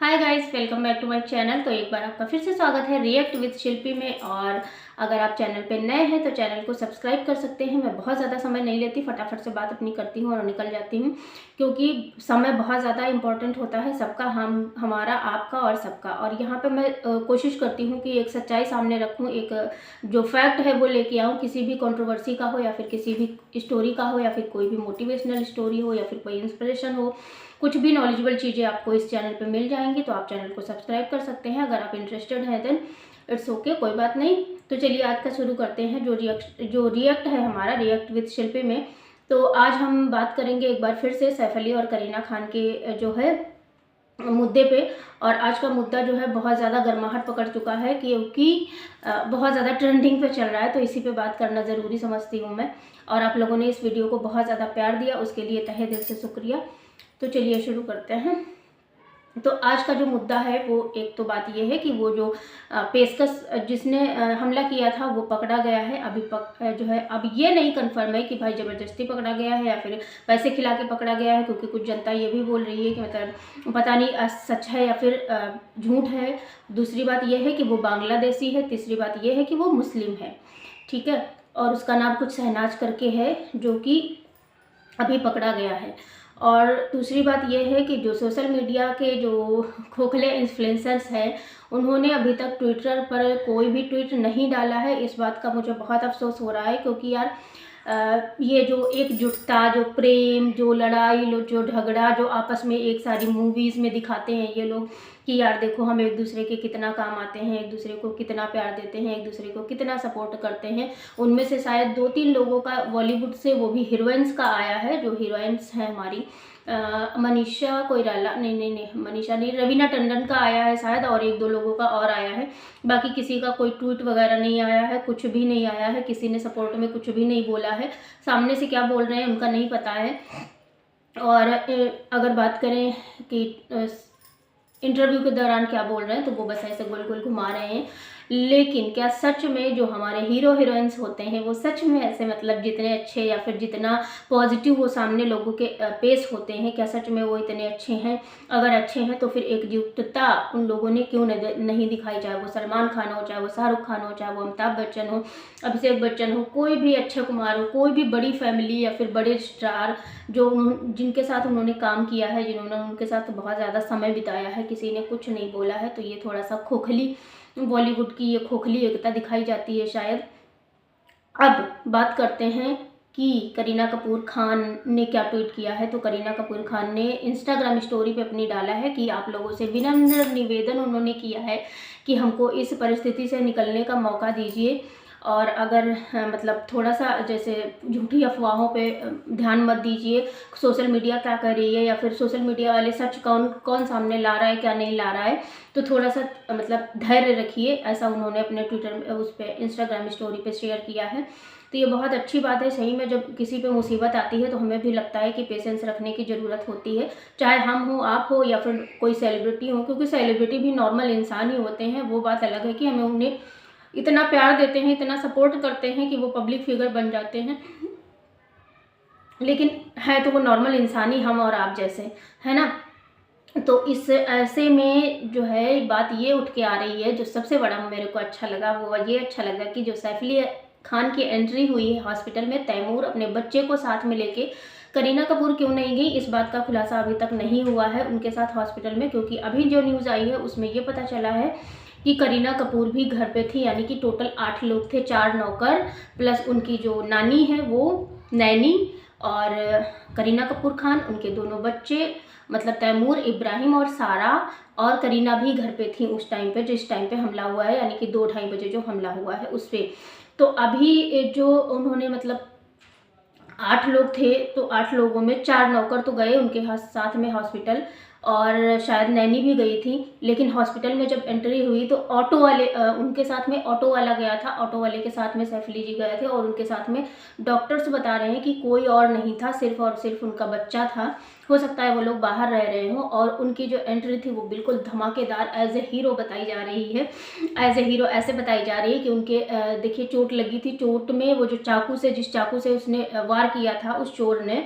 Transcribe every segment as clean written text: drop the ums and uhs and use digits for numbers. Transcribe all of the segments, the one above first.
Hi guys, welcome back to my channel. तो एक बार आपका फिर से स्वागत है रिएक्ट विद शिल्पी में। और अगर आप चैनल पे नए हैं तो चैनल को सब्सक्राइब कर सकते हैं। मैं बहुत ज़्यादा समय नहीं लेती, फटाफट से बात अपनी करती हूँ और निकल जाती हूँ, क्योंकि समय बहुत ज़्यादा इंपॉर्टेंट होता है सबका, हमारा, आपका और सबका। और यहाँ पे मैं कोशिश करती हूँ कि एक सच्चाई सामने रखूँ, एक जो फैक्ट है वो लेके आऊँ, किसी भी कंट्रोवर्सी का हो या फिर किसी भी स्टोरी का हो या फिर कोई भी मोटिवेशनल स्टोरी हो या फिर कोई इंस्पिरेशन हो। कुछ भी नॉलेजेबल चीज़ें आपको इस चैनल पे मिल जाएंगी, तो आप चैनल को सब्सक्राइब कर सकते हैं। अगर आप इंटरेस्टेड हैं देन इट्स ओके, कोई बात नहीं। तो चलिए आज का शुरू करते हैं। जो रिएक्ट है हमारा, रिएक्ट विद शिल्पी में। तो आज हम बात करेंगे एक बार फिर से सैफ अली और करीना खान के जो है मुद्दे पे। और आज का मुद्दा जो है बहुत ज़्यादा गर्माहट पकड़ चुका है, क्योंकि बहुत ज़्यादा ट्रेंडिंग पे चल रहा है, तो इसी पे बात करना ज़रूरी समझती हूँ मैं। और आप लोगों ने इस वीडियो को बहुत ज़्यादा प्यार दिया, उसके लिए तहे दिल से शुक्रिया। तो चलिए शुरू करते हैं। तो आज का जो मुद्दा है वो, एक तो बात ये है कि वो जो पेशकश जिसने हमला किया था वो पकड़ा गया है। अभी जो है अब ये नहीं कंफर्म है कि भाई ज़बरदस्ती पकड़ा गया है या फिर पैसे खिला के पकड़ा गया है, क्योंकि कुछ जनता ये भी बोल रही है कि मतलब पता नहीं सच है या फिर झूठ है। दूसरी बात ये है कि वो बांग्लादेशी है। तीसरी बात ये है कि वो मुस्लिम है, ठीक है। और उसका नाम कुछ शहनाज करके है, जो कि अभी पकड़ा गया है। और दूसरी बात यह है कि जो सोशल मीडिया के जो खोखले इन्फ्लुएंसर्स हैं, उन्होंने अभी तक ट्विटर पर कोई भी ट्वीट नहीं डाला है। इस बात का मुझे बहुत अफसोस हो रहा है, क्योंकि यार ये जो एकजुटता, जो प्रेम, जो लड़ाई, जो झगड़ा, जो आपस में एक सारी मूवीज़ में दिखाते हैं ये लोग कि यार देखो हम एक दूसरे के कितना काम आते हैं, एक दूसरे को कितना प्यार देते हैं, एक दूसरे को कितना सपोर्ट करते हैं। उनमें से शायद 2-3 लोगों का बॉलीवुड से, वो भी हीरोइंस का आया है। जो हीरोइंस हैं हमारी मनीषा कोइराला, नहीं मनीषा नहीं, रवीना टंडन का आया है शायद, और 1-2 लोगों का और आया है। बाकी किसी का कोई ट्वीट वगैरह नहीं आया है, कुछ भी नहीं आया है, किसी ने सपोर्ट में कुछ भी नहीं बोला है। सामने से क्या बोल रहे हैं उनका नहीं पता है। और अगर बात करें कि इंटरव्यू के दौरान क्या बोल रहे हैं, तो वो बस ऐसे गोल गोल घुमा रहे हैं। लेकिन क्या सच में जो हमारे हीरो हीरोइंस होते हैं वो सच में ऐसे, मतलब जितने अच्छे या फिर जितना पॉजिटिव वो सामने लोगों के पेश होते हैं, क्या सच में वो इतने अच्छे हैं? अगर अच्छे हैं तो फिर एकजुटता उन लोगों ने क्यों नहीं दिखाई? चाहे वो सलमान खान हो, चाहे वो शाहरुख खान हो, चाहे वो अमिताभ बच्चन हो, अभिषेक बच्चन हो, कोई भी अक्षय कुमार हो, कोई भी बड़ी फैमिली या फिर बड़े स्टार जो जिनके साथ उन्होंने काम किया है, जिन्होंने उनके साथ बहुत ज़्यादा समय बिताया है, किसी ने कुछ नहीं बोला है। तो ये थोड़ा सा खोखली, बॉलीवुड की ये खोखली एकता दिखाई जाती है शायद। अब बात करते हैं कि करीना कपूर खान ने क्या ट्वीट किया है। तो करीना कपूर खान ने इंस्टाग्राम स्टोरी पे अपनी डाला है कि आप लोगों से विनम्र निवेदन उन्होंने किया है कि हमको इस परिस्थिति से निकलने का मौका दीजिए। और अगर मतलब थोड़ा सा जैसे झूठी अफवाहों पे ध्यान मत दीजिए, सोशल मीडिया क्या कर रही है या फिर सोशल मीडिया वाले सच कौन कौन सामने ला रहा है, क्या नहीं ला रहा है। तो थोड़ा सा मतलब धैर्य रखिए, ऐसा उन्होंने अपने ट्विटर में, उस पर इंस्टाग्राम स्टोरी पे शेयर किया है। तो ये बहुत अच्छी बात है। सही में जब किसी पे मुसीबत आती है तो हमें भी लगता है कि पेशेंस रखने की ज़रूरत होती है, चाहे हम हो, आप हो या फिर कोई सेलिब्रिटी हो, क्योंकि सेलिब्रिटी भी नॉर्मल इंसान ही होते हैं। वो बात अलग है कि हमें उन्हें इतना प्यार देते हैं, इतना सपोर्ट करते हैं कि वो पब्लिक फिगर बन जाते हैं, लेकिन है तो वो नॉर्मल इंसान ही, हम और आप जैसे, है ना। तो इस ऐसे में जो है बात ये उठ के आ रही है, जो सबसे बड़ा मेरे को अच्छा लगा वो ये अच्छा लगा कि जो सैफ अली खान की एंट्री हुई है हॉस्पिटल में, तैमूर अपने बच्चे को साथ में लेके, करीना कपूर क्यों नहीं गई इस बात का खुलासा अभी तक नहीं हुआ है उनके साथ हॉस्पिटल में, क्योंकि अभी जो न्यूज़ आई है उसमें ये पता चला है कि करीना कपूर भी घर पे थी। यानी कि टोटल 8 लोग थे, 4 नौकर प्लस उनकी जो नानी है वो नैनी, और करीना कपूर खान, उनके दोनों बच्चे, मतलब तैमूर, इब्राहिम और सारा, और करीना भी घर पे थी उस टाइम पे, जिस टाइम पे हमला हुआ है, यानी कि 2-2:30 बजे जो हमला हुआ है उस पर। तो अभी जो उन्होंने मतलब 8 लोग थे, तो 8 लोगों में 4 नौकर तो गए उनके साथ में हॉस्पिटल, और शायद नैनी भी गई थी। लेकिन हॉस्पिटल में जब एंट्री हुई तो ऑटो वाले, उनके साथ में ऑटो वाला गया था, ऑटो वाले के साथ में सैफ अली जी गए थे, और उनके साथ में डॉक्टर्स बता रहे हैं कि कोई और नहीं था, सिर्फ और सिर्फ उनका बच्चा था। हो सकता है वो लोग बाहर रह रहे हों, और उनकी जो एंट्री थी वो बिल्कुल धमाकेदार, एज ए हीरो बताई जा रही है। एज ए हीरो ऐसे बताई जा रही है कि उनके देखिए चोट लगी थी, चोट में वो जो चाकू से, जिस चाकू से उसने वार किया था उस चोर ने,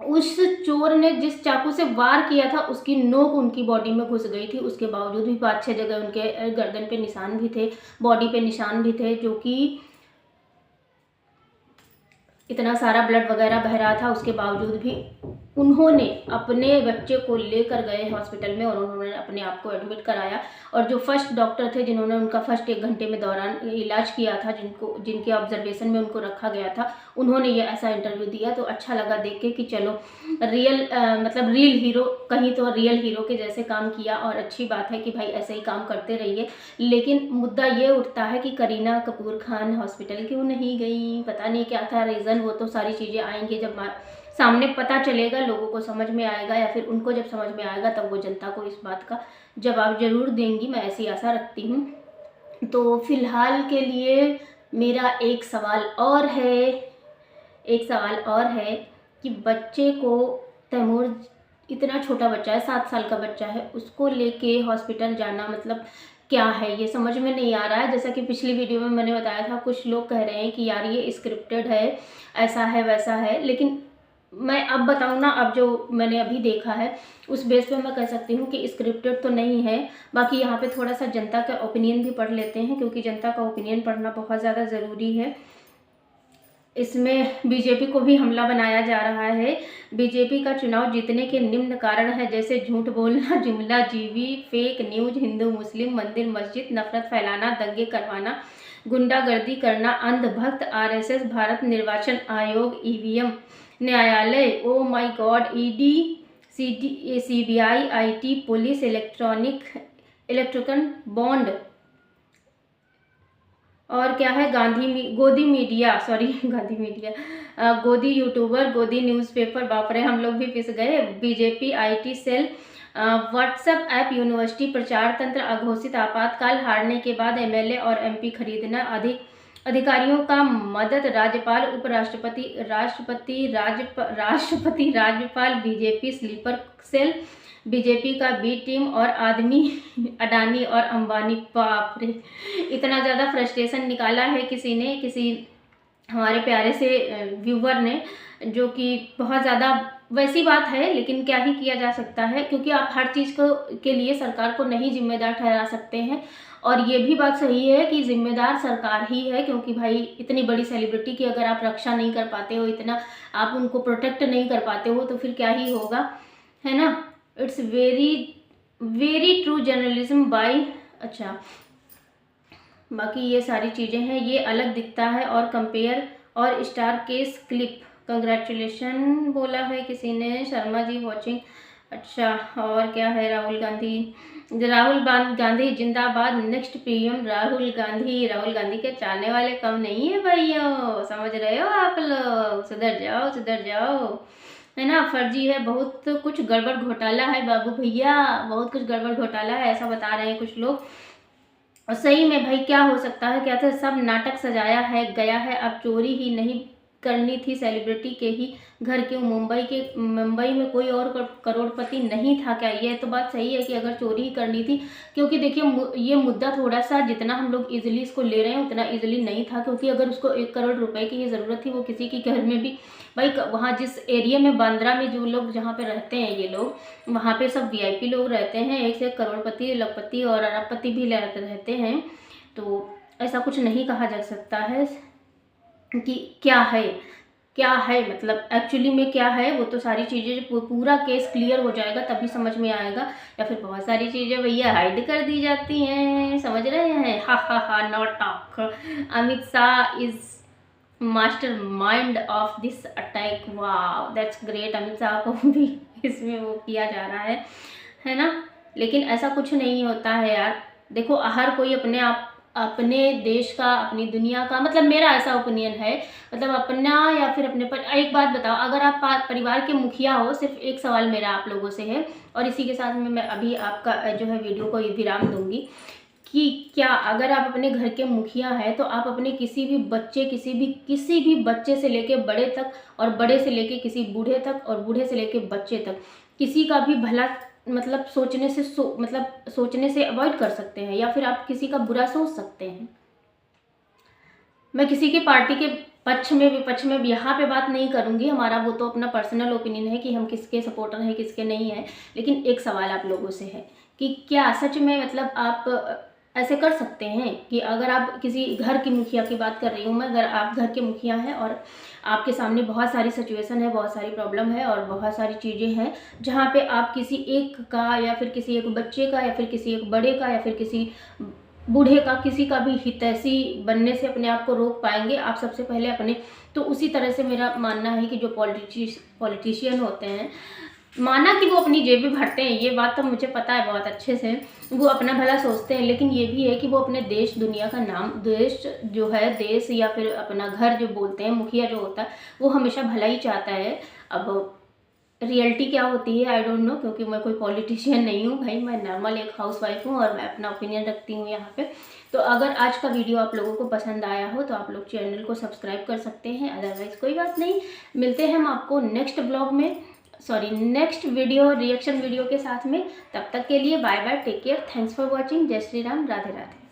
उस चोर ने जिस चाकू से वार किया था उसकी नोक उनकी बॉडी में घुस गई थी। उसके बावजूद भी 5-6 जगह उनके गर्दन पे निशान भी थे, बॉडी पे निशान भी थे, जो कि इतना सारा ब्लड वगैरह बह रहा था। उसके बावजूद भी उन्होंने अपने बच्चे को लेकर गए हॉस्पिटल में और उन्होंने अपने आप को एडमिट कराया। और जो फर्स्ट डॉक्टर थे जिन्होंने उनका फर्स्ट 1 घंटे में दौरान इलाज किया था, जिनके ऑब्जर्वेशन में उनको रखा गया था, उन्होंने ये ऐसा इंटरव्यू दिया। तो अच्छा लगा देख के कि चलो मतलब रियल हीरो, कहीं तो रियल हीरो के जैसे काम किया। और अच्छी बात है कि भाई ऐसे ही काम करते रहिए। लेकिन मुद्दा ये उठता है कि करीना कपूर खान हॉस्पिटल क्यों नहीं गई, पता नहीं क्या था रीज़न। वो तो सारी चीज़ें आएंगी जब सामने पता चलेगा, लोगों को समझ में आएगा, या फिर उनको जब समझ में आएगा तब वो जनता को इस बात का जवाब जरूर देंगी, मैं ऐसी आशा रखती हूँ। तो फिलहाल के लिए मेरा एक सवाल और है कि बच्चे को, तैमूर इतना छोटा बच्चा है, 7 साल का बच्चा है, उसको लेके हॉस्पिटल जाना मतलब क्या है, ये समझ में नहीं आ रहा है। जैसा कि पिछली वीडियो में मैंने बताया था, कुछ लोग कह रहे हैं कि यार ये स्क्रिप्टेड है, ऐसा है वैसा है। लेकिन मैं अब बताऊँ ना, अब जो मैंने अभी देखा है उस बेस पे मैं कह सकती हूँ कि स्क्रिप्टेड तो नहीं है। बाकी यहाँ पे थोड़ा सा जनता का ओपिनियन भी पढ़ लेते हैं, क्योंकि जनता का ओपिनियन पढ़ना बहुत ज़्यादा ज़रूरी है। इसमें बीजेपी को भी हमला बनाया जा रहा है। बीजेपी का चुनाव जीतने के निम्न कारण है, जैसे झूठ बोलना, जुमला जीवी, फेक न्यूज, हिंदू मुस्लिम, मंदिर मस्जिद, नफरत फैलाना, दंगे करवाना, गुंडागर्दी करना, अंधभक्त, आरएसएस, भारत निर्वाचन आयोग, ईवीएम, न्यायालय, oh my God, ED, CBI, IT, police, electrical bond, और क्या है, गोदी मीडिया, गोदी यूट्यूबर, गोदी न्यूज़पेपर, बाप रे हम लोग भी पिस गए, BJP, IT cell, WhatsApp app, university, प्रचार तंत्र, अघोषित आपातकाल, हारने के बाद एमएलए और एमपी खरीदना, अधिकारियों का मदद, राज्यपाल, उपराष्ट्रपति, राष्ट्रपति, राज्यपाल, बीजेपी स्लीपर सेल, बीजेपी का बी टीम और आदमी, अडानी और अंबानी। बाप रे, इतना ज़्यादा फ्रस्ट्रेशन निकाला है किसी हमारे प्यारे से व्यूवर ने, जो कि बहुत ज़्यादा वैसी बात है, लेकिन क्या ही किया जा सकता है, क्योंकि आप हर चीज़ के लिए सरकार को नहीं जिम्मेदार ठहरा सकते हैं। और ये भी बात सही है कि जिम्मेदार सरकार ही है, क्योंकि भाई इतनी बड़ी सेलिब्रिटी की अगर आप रक्षा नहीं कर पाते हो, इतना आप उनको प्रोटेक्ट नहीं कर पाते हो, तो फिर क्या ही होगा, है ना। It's very true journalism bye. अच्छा, बाकी ये सारी चीज़ें हैं, ये अलग दिखता है और कंपेयर और स्टार केस क्लिप, कंग्रेचुलेशन बोला है किसी ने, शर्मा जी वॉचिंग। अच्छा, और क्या है, राहुल गांधी जिंदाबाद, नेक्स्ट पीएम राहुल गांधी के चाहने वाले कम नहीं है भाइयों, समझ रहे हो आप लोग, सुधर जाओ, है ना। फर्जी है, बहुत कुछ गड़बड़ घोटाला है बाबू भैया, बहुत कुछ गड़बड़ घोटाला है, ऐसा बता रहे हैं कुछ लोग। और सही में भाई क्या हो सकता है, क्या था, सब नाटक सजाया है गया है। अब चोरी ही नहीं करनी थी सेलिब्रिटी के ही घर, क्यों मुंबई में कोई और करोड़पति नहीं था क्या? ये तो बात सही है कि अगर चोरी ही करनी थी, क्योंकि देखिए ये मुद्दा थोड़ा सा, जितना हम लोग इजीली इसको ले रहे हैं उतना इजीली नहीं था, क्योंकि अगर उसको 1 करोड़ रुपए की ही ज़रूरत थी, वो किसी के घर में भी, भाई वहाँ जिस एरिया में, बांद्रा में जो लोग जहाँ पे रहते हैं ये लोग, वहाँ पे सब वीआईपी लोग रहते हैं, 1 से 1 करोड़पति, लखपति और अरबपति भी रहते हैं। तो ऐसा कुछ नहीं कहा जा सकता है कि क्या है मतलब एक्चुअली में क्या है। वो तो सारी चीज़ें, पूरा केस क्लियर हो जाएगा तभी समझ में आएगा, या फिर बहुत सारी चीज़ें भैया हाइड कर दी जाती हैं, समझ रहे हैं। हा not talk. Amit Shah is master mind of this attack, वाह दैट्स ग्रेट। अमित शाह को भी इसमें वो किया जा रहा है ना। लेकिन ऐसा कुछ नहीं होता है यार, देखो हर कोई अपने देश का, अपनी दुनिया का, मतलब मेरा ऐसा ओपिनियन है, मतलब अपना या फिर अपने पर। एक बात बताओ, अगर आप परिवार के मुखिया हो, सिर्फ एक सवाल मेरा आप लोगों से है, और इसी के साथ में मैं अभी आपका जो है वीडियो को विराम दूंगी, कि क्या अगर आप अपने घर के मुखिया हैं तो आप अपने किसी भी बच्चे से लेके बड़े तक, और बड़े से लेके किसी बूढ़े तक, और बूढ़े से लेके बच्चे तक, किसी का भी भला मतलब सोचने से अवॉइड कर सकते हैं, या फिर आप किसी का बुरा सोच सकते हैं। मैं किसी के पार्टी के पक्ष में भी यहाँ पे बात नहीं करूँगी, हमारा वो तो अपना पर्सनल ओपिनियन है कि हम किसके सपोर्टर हैं किसके नहीं हैं। लेकिन एक सवाल आप लोगों से है कि क्या सच में मतलब आप ऐसे कर सकते हैं कि अगर आप किसी घर की मुखिया की बात कर रही हूँ मैं, अगर आप घर के मुखिया हैं और आपके सामने बहुत सारी सिचुएशन है, बहुत सारी प्रॉब्लम है और बहुत सारी चीज़ें हैं जहाँ पे आप किसी एक का या फिर किसी एक बच्चे का या फिर किसी एक बड़े का या फिर किसी बूढ़े का, किसी का भी हितैषी बनने से अपने आप को रोक पाएंगे। आप सबसे पहले अपने, तो उसी तरह से मेरा मानना है कि जो पॉलिटिशियन होते हैं, माना कि वो अपनी जेबें भरते हैं, ये बात तो मुझे पता है बहुत अच्छे से, वो अपना भला सोचते हैं, लेकिन ये भी है कि वो अपने देश दुनिया का नाम, देश जो है, देश या फिर अपना घर जो बोलते हैं, मुखिया जो होता है वो हमेशा भला ही चाहता है। अब रियलिटी क्या होती है आई डोंट नो, क्योंकि मैं कोई पॉलिटिशियन नहीं हूँ भाई, मैं नॉर्मल एक हाउसवाइफ हूँ और मैं अपना ओपिनियन रखती हूँ यहाँ पे। तो अगर आज का वीडियो आप लोगों को पसंद आया हो तो आप लोग चैनल को सब्सक्राइब कर सकते हैं, अदरवाइज़ कोई बात नहीं। मिलते हैं हम आपको नेक्स्ट ब्लॉग में, sorry next video reaction video के साथ में। तब तक के लिए bye bye, take care, thanks for watching, जय श्री राम, राधे राधे।